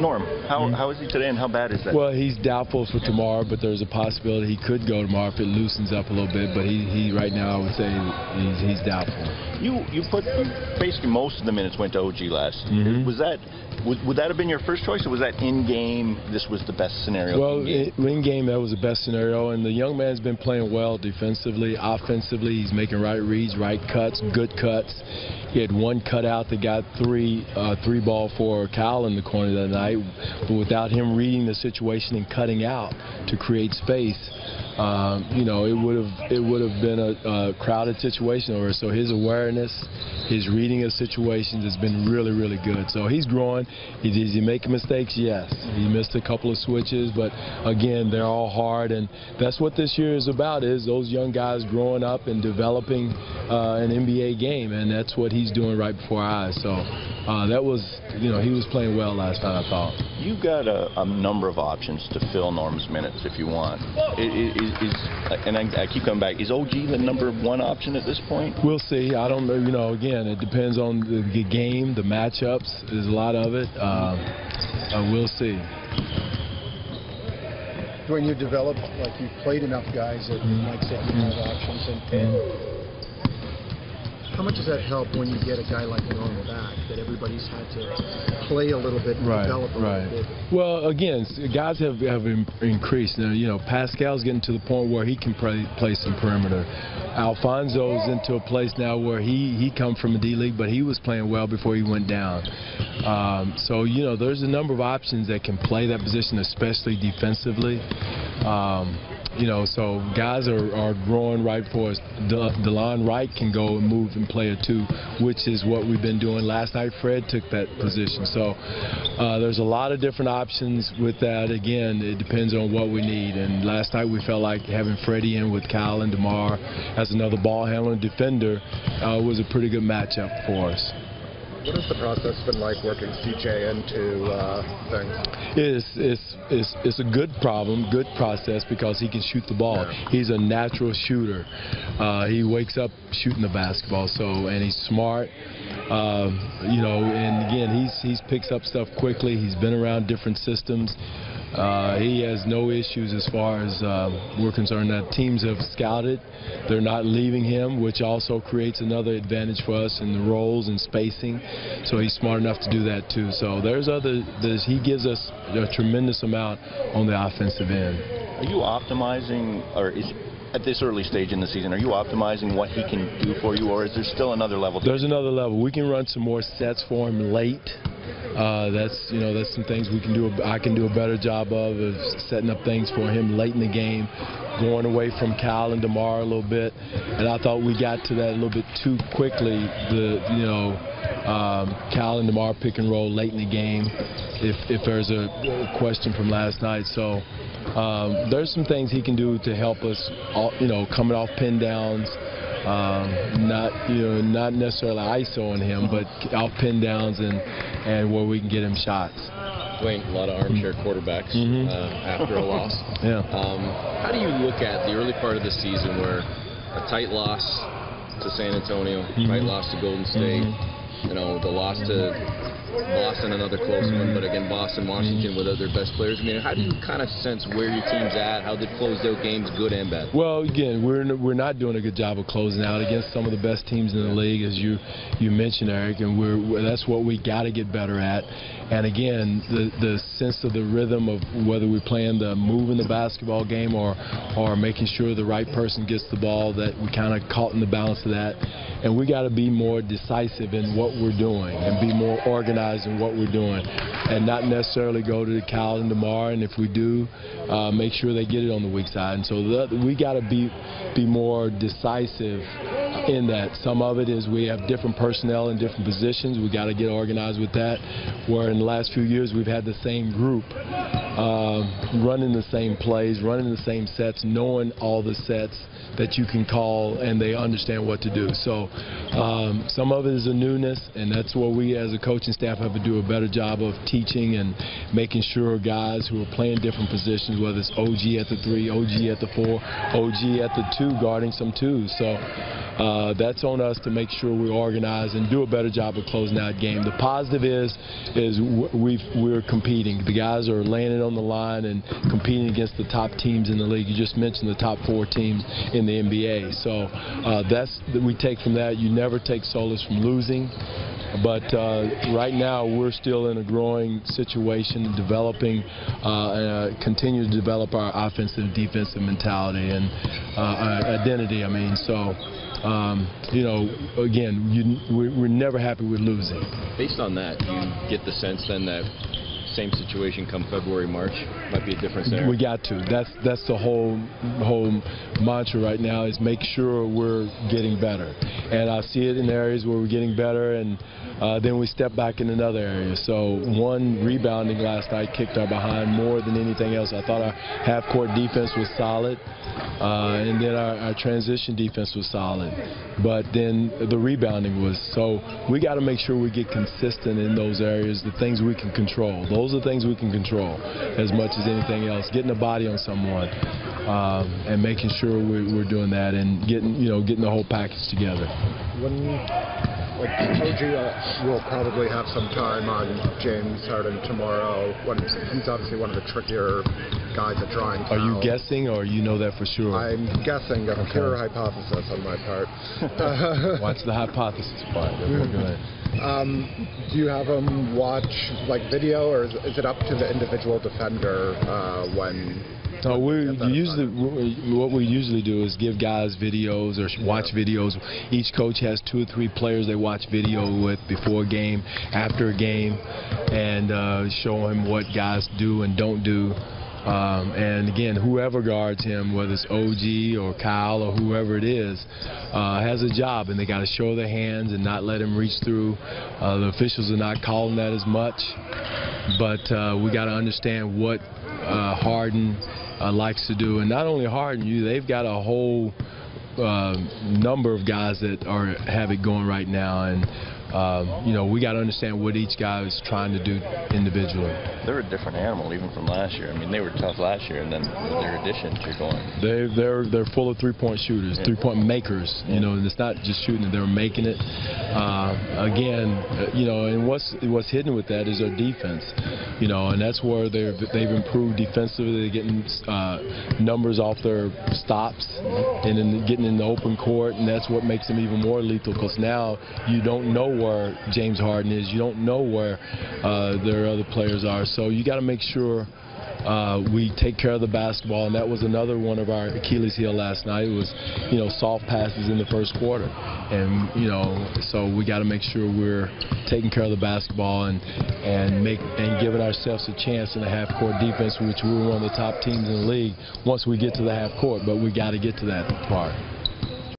Norm, how is he today, and how bad is that? Well, he's doubtful for tomorrow, but there's a possibility he could go tomorrow if it loosens up a little bit. But he right now, I would say he's doubtful. You basically most of the minutes went to OG last. Was that would that have been your first choice, or was that in game? This was the best scenario. Well, in game that was the best scenario, and the young man's been playing well defensively, offensively. He's making right reads, right cuts, good cuts. He had one cutout that got three ball for Kyle in the corner that night, but without him reading the situation and cutting out to create space, you know, it would have been a crowded situation over. So his awareness, his reading of situations has been really, really good. So he's growing. Is he making mistakes? Yes. He missed a couple of switches, but again, they're all hard, and that's what this year is about, is those young guys growing up and developing an NBA game, and that's what he's doing right before our eyes. So that was, you know, he was playing well last night, I thought. You've got a number of options to fill Norm's minutes if you want. And I keep coming back, is OG the #1 option at this point? We'll see. I don't know. You know, again, it depends on the game, the matchups. There's a lot of it. We'll see. Dwane, you've developed, like you've played enough guys that Mike said you have options. And how much does that help when you get a guy like Norm back, that everybody's had to play a little bit and develop a little bit? Well, again, guys have increased. Now, you know, Pascal's getting to the point where he can play some perimeter. Alfonso's into a place now where he come from a D-League, but he was playing well before he went down. So, you know, there's a number of options that can play that position, especially defensively. You know, so guys are growing right for us. DeLon Wright can go and move and play a 2, which is what we've been doing. Last night, Fred took that position. So there's a lot of different options with that. Again, it depends on what we need. And last night, we felt like having Freddie in with Kyle and DeMar as another ball handler and defender was a pretty good matchup for us. What has the process been like working CJ into things? It's a good problem, good process, because he can shoot the ball. Yeah. He's a natural shooter. He wakes up shooting the basketball, and he's smart. You know, and again, he picks up stuff quickly. He's been around different systems. He has no issues as far as we're concerned. That teams have scouted. They're not leaving him, which also creates another advantage for us in the roles and spacing. So he's smart enough to do that too. So he gives us a tremendous amount on the offensive end. Are you optimizing, or at this early stage in the season, are you optimizing what he can do for you, or is there still another level? There's another level. We can run some more sets for him late. That's some things we can do. I can do a better job of setting up things for him late in the game, going away from Kyle and DeMar a little bit. And I thought we got to that a little bit too quickly. Kyle and DeMar pick and roll late in the game. If there's a question from last night, so there's some things he can do to help us. Coming off pin downs. Not necessarily ISO on him, but off pin downs and where we can get him shots. Dwane, a lot of armchair quarterbacks after a loss. Yeah. How do you look at the early part of the season where a tight loss to San Antonio, tight loss to Golden State, you know, the loss to Boston, another close one, but again, Boston, Washington without their best players. I mean, how do you kind of sense where your team's at, how they closed out games, good and bad? Well, again, we're not doing a good job of closing out against some of the best teams in the league, as you mentioned, Eric, and that's what we got to get better at. And again, the sense of the rhythm of whether we're playing the moving the basketball game or making sure the right person gets the ball, that we kind of caught in the balance of that. And we got to be more decisive in what we're doing and be more organized in what we're doing, and not necessarily go to Kyle and DeMar, and if we do, make sure they get it on the weak side. And so we got to be more decisive in that. Some of it is we have different personnel in different positions. We got to get organized with that, where in the last few years we've had the same group running the same plays, running the same sets, knowing all the sets that you can call, and they understand what to do. So some of it is a newness, and that's where we as a coaching staff have to do a better job of teaching and making sure guys who are playing different positions, whether it's OG at the 3, OG at the 4, OG at the 2, guarding some 2s. So that's on us to make sure we organize and do a better job of closing out game. The positive is we're competing. The guys are laying it on the line and competing against the top teams in the league. You just mentioned the top 4 teams in the NBA. So we take from that. You never take solace from losing. But right now we're still in a growing situation, developing, continue to develop our offensive and defensive mentality and identity. I mean, so you know, again, we're never happy with losing. Based on that, do you get the sense then that same situation come February, March might be a different scenario? We got to. That's the whole mantra right now, is make sure we're getting better. And I see it in areas where we're getting better, and then we step back in another area. So one, rebounding last night kicked our behind more than anything else. I thought our half-court defense was solid, and then our transition defense was solid. But then the rebounding was. So we got to make sure we get consistent in those areas, the things we can control. Those are things we can control as much as anything else. Getting a body on someone and making sure we're doing that, and getting the whole package together. Like OG will probably have some time on James Harden tomorrow. He's obviously one of the trickier guys at drawing fouls. Are you guessing, or you know that for sure? I'm guessing, a pure hypothesis on my part. Watch the hypothesis part. Do you have him watch like video, or is it up to the individual defender when? So what we usually do is give guys videos or watch videos. Each coach has 2 or 3 players they watch video with before a game, after a game, and show him what guys do and don't do. And again, whoever guards him, whether it's OG or Kyle or whoever it is, has a job, and they got to show their hands and not let him reach through. The officials are not calling that as much, but we got to understand what Harden likes to do, and not only Harden, they've got a whole number of guys that have it going right now, and we got to understand what each guy is trying to do individually. They're a different animal even from last year. I mean, they were tough last year, and then with their additions, you're going. They're full of three-point shooters, three-point makers. And it's not just shooting it; they're making it. And what's hidden with that is their defense. And that's where they've improved defensively. They're getting numbers off their stops and then getting in the open court, and that's what makes them even more lethal. Because now you don't know where James Harden is, you don't know where their other players are. So you got to make sure we take care of the basketball, and that was another one of our Achilles heel last night. It was, soft passes in the first quarter, and so we got to make sure we're taking care of the basketball and giving ourselves a chance in the half-court defense, which we were one of the top teams in the league once we get to the half court. But we got to get to that part.